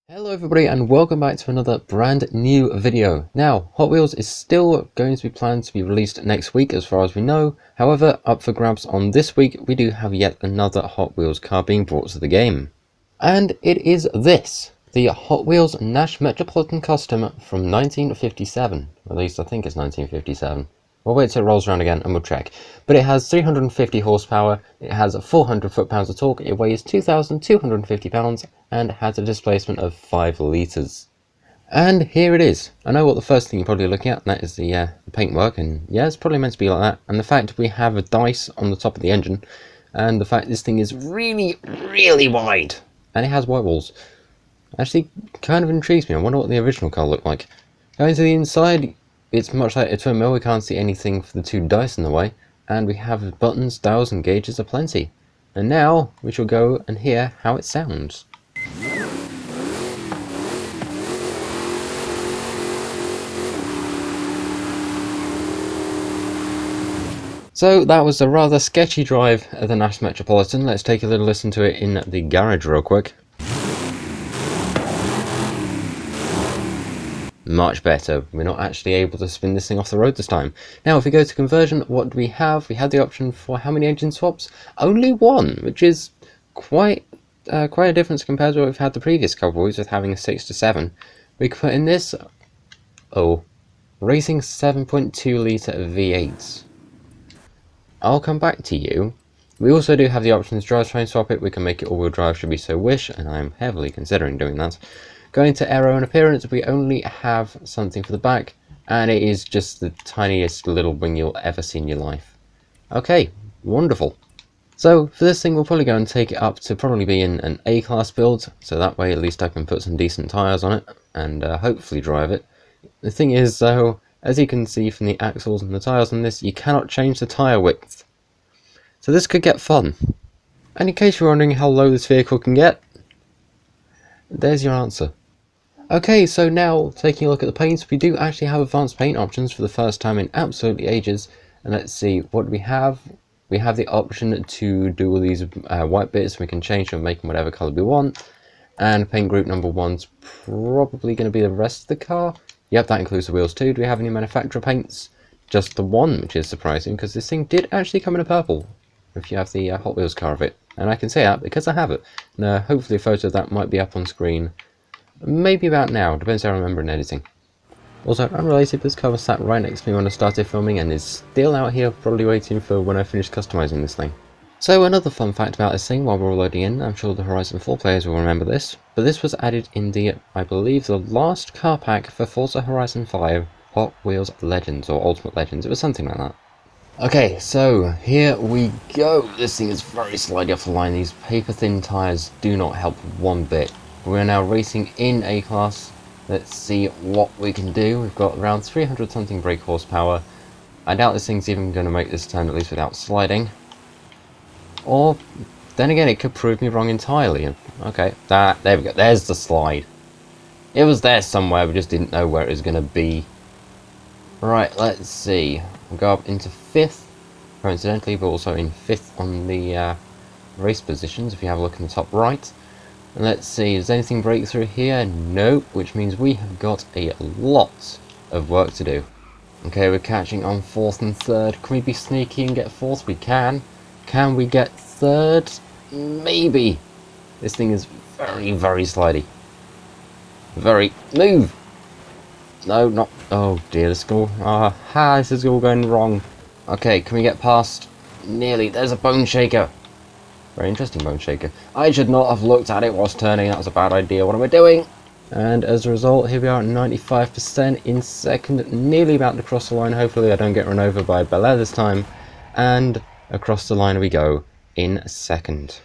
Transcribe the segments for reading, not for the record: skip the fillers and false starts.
Hello everybody and welcome back to another brand new video. Now, Hot Wheels is still going to be planned to be released next week as far as we know. However, up for grabs on this week, we do have yet another Hot Wheels car being brought to the game. And it is this, the Hot Wheels Nash Metropolitan Custom from 1957. At least I think it's 1957. We'll wait till it rolls around again and we'll check. But it has 350 horsepower, it has 400 foot-pounds of torque, it weighs 2,250 pounds, and has a displacement of 5 litres. And here it is. I know what the first thing you're probably looking at, and that is the paintwork, and yeah, it's probably meant to be like that. And the fact we have a dice on the top of the engine, and the fact this thing is really, really wide, and it has white walls. Actually, kind of intrigues me. I wonder what the original car looked like. Going to the inside, it's much like a twin mill. We can't see anything for the two dice in the way, and we have buttons, dials, and gauges aplenty. And now we shall go and hear how it sounds. So that was a rather sketchy drive of the Nash Metropolitan. Let's take a little listen to it in the garage real quick. Much better. We're not actually able to spin this thing off the road this time. Now if we go to conversion, what do we have? We have the option for how many engine swaps? Only one, which is quite a difference compared to what we've had the previous couple of weeks with having a 6 to 7. We could put in this, racing 7.2 litre V8s. I'll come back to you. We also do have the option to drivetrain swap it. We can make it all-wheel drive should we so wish, and I'm heavily considering doing that. Going to aero and appearance, we only have something for the back, and it is just the tiniest little wing you'll ever see in your life. Okay, wonderful. So for this thing, we'll probably go and take it up to probably be in an A-class build, so that way at least I can put some decent tyres on it, and hopefully drive it. The thing is, though, as you can see from the axles and the tyres on this, you cannot change the tyre width. So this could get fun. And in case you're wondering how low this vehicle can get, there's your answer. Okay, so now taking a look at the paints, we do actually have advanced paint options for the first time in absolutely ages. And let's see, what do we have? We have the option to do all these white bits. We can change them, make them whatever colour we want. And paint group number 1's probably going to be the rest of the car. Yep, that includes the wheels too. Do we have any manufacturer paints? Just the one, which is surprising, because this thing did actually come in a purple, if you have the Hot Wheels car of it. And I can say that because I have it. Now, hopefully a photo of that might be up on screen. Maybe about now, depends how I remember in editing. Also, unrelated, this car was sat right next to me when I started filming and is still out here probably waiting for when I finish customizing this thing. So another fun fact about this thing while we're all loading in, I'm sure the Horizon 4 players will remember this, but this was added in the, I believe, the last car pack for Forza Horizon 5 Hot Wheels Legends, or Ultimate Legends, it was something like that. Okay, so here we go. This thing is very slidey off the line. These paper thin tyres do not help one bit. We're now racing in A-Class. Let's see what we can do. We've got around 300 something brake horsepower. I doubt this thing's even going to make this turn at least without sliding. Or, then again, it could prove me wrong entirely. Okay, there we go. There's the slide. It was there somewhere, we just didn't know where it was going to be. Right, let's see. We'll go up into 5th, coincidentally, but also in 5th on the race positions, if you have a look in the top right. And let's see, does anything break through here? Nope, which means we have got a lot of work to do. Okay, we're catching on 4th and 3rd. Can we be sneaky and get 4th? We can. Can we get 3rd? Maybe. This thing is very, very slidey. Move! No, not... Oh dear, this is all... this is all going wrong. Okay, can we get past... Nearly. There's a bone shaker. Very interesting bone shaker. I should not have looked at it whilst turning. That was a bad idea. What am I doing? And as a result, here we are at 95% in 2nd. Nearly about to cross the line. Hopefully I don't get run over by Bel Air this time. And across the line we go in 2nd.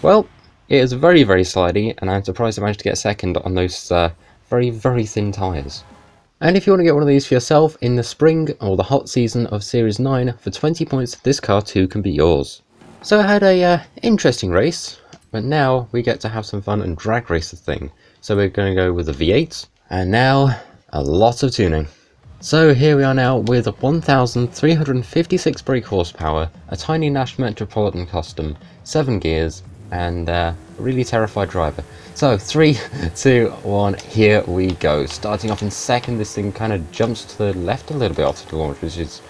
Well, it is very, very slidey. And I'm surprised I managed to get 2nd on those very, very thin tyres. And if you want to get one of these for yourself in the spring or the hot season of Series 9, for 20 points, this car too can be yours. So I had a interesting race, but now we get to have some fun and drag race the thing. So we're going to go with the V8, and now a lot of tuning. So here we are now with 1,356 brake horsepower, a tiny Nash Metropolitan Custom, 7 gears, and really terrified driver. So 3, 2, 1, here we go. Starting off in second, this thing kind of jumps to the left a little bit after the launch, which is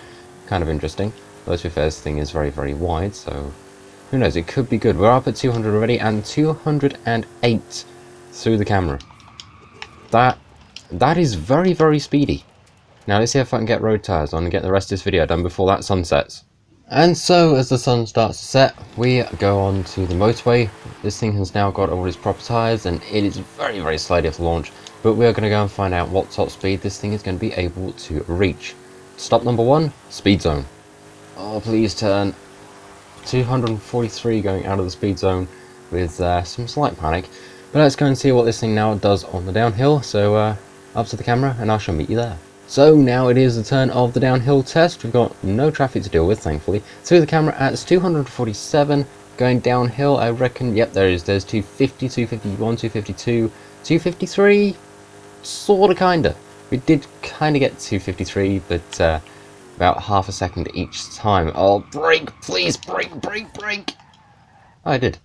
kind of interesting. Let's be fair, this thing is very, very wide, so who knows, it could be good. We're up at 200 already, and 208 through the camera. That is very, very speedy. Now let's see if I can get road tyres on and get the rest of this video done before that sun sets. And so, as the sun starts to set, we go on to the motorway. This thing has now got all its proper tyres, and it is very, very slidey off the launch. But we are going to go and find out what top speed this thing is going to be able to reach. Stop number 1, speed zone. Oh, please turn. 243 going out of the speed zone with some slight panic. But let's go and see what this thing now does on the downhill. So up to the camera and I shall meet you there. So now it is the turn of the downhill test. We've got no traffic to deal with, thankfully. Through the camera at 247, going downhill, I reckon, yep, there's 250, 251, 252, 253, sorta kinda. We did kinda get 253, but about half a second each time. Oh, brake, please, brake. Oh, I did.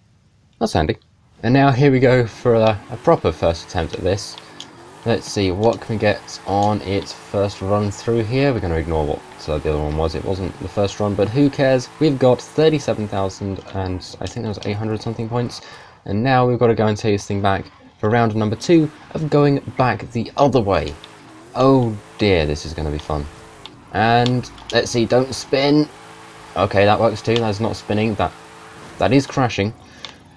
That's handy. And now here we go for a proper first attempt at this. Let's see, what can we get on its first run through here? We're going to ignore what the other one was. It wasn't the first run, but who cares? We've got 37,000 and I think that was 800 something points. And now we've got to go and take this thing back for round number 2 of going back the other way. Oh dear, this is going to be fun. And let's see, don't spin. Okay, that works too. That's not spinning. That is crashing.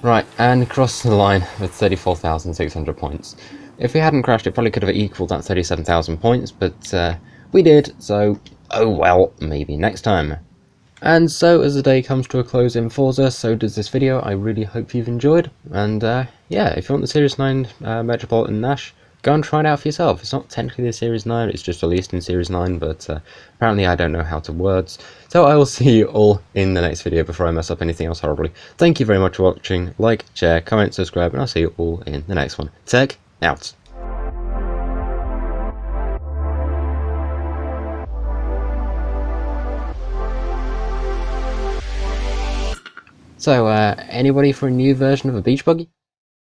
Right, and across the line with 34,600 points. If we hadn't crashed, it probably could have equaled that 37,000 points, but we did, so oh well, maybe next time. And so, as the day comes to a close in Forza, so does this video. I really hope you've enjoyed, and yeah, if you want the Series 9 Metropolitan Nash, go and try it out for yourself. It's not technically the Series 9, it's just released in Series 9, but apparently I don't know how to words. So I will see you all in the next video before I mess up anything else horribly. Thank you very much for watching. Like, share, comment, subscribe, and I'll see you all in the next one. Tech out. So, anybody for a new version of a beach buggy?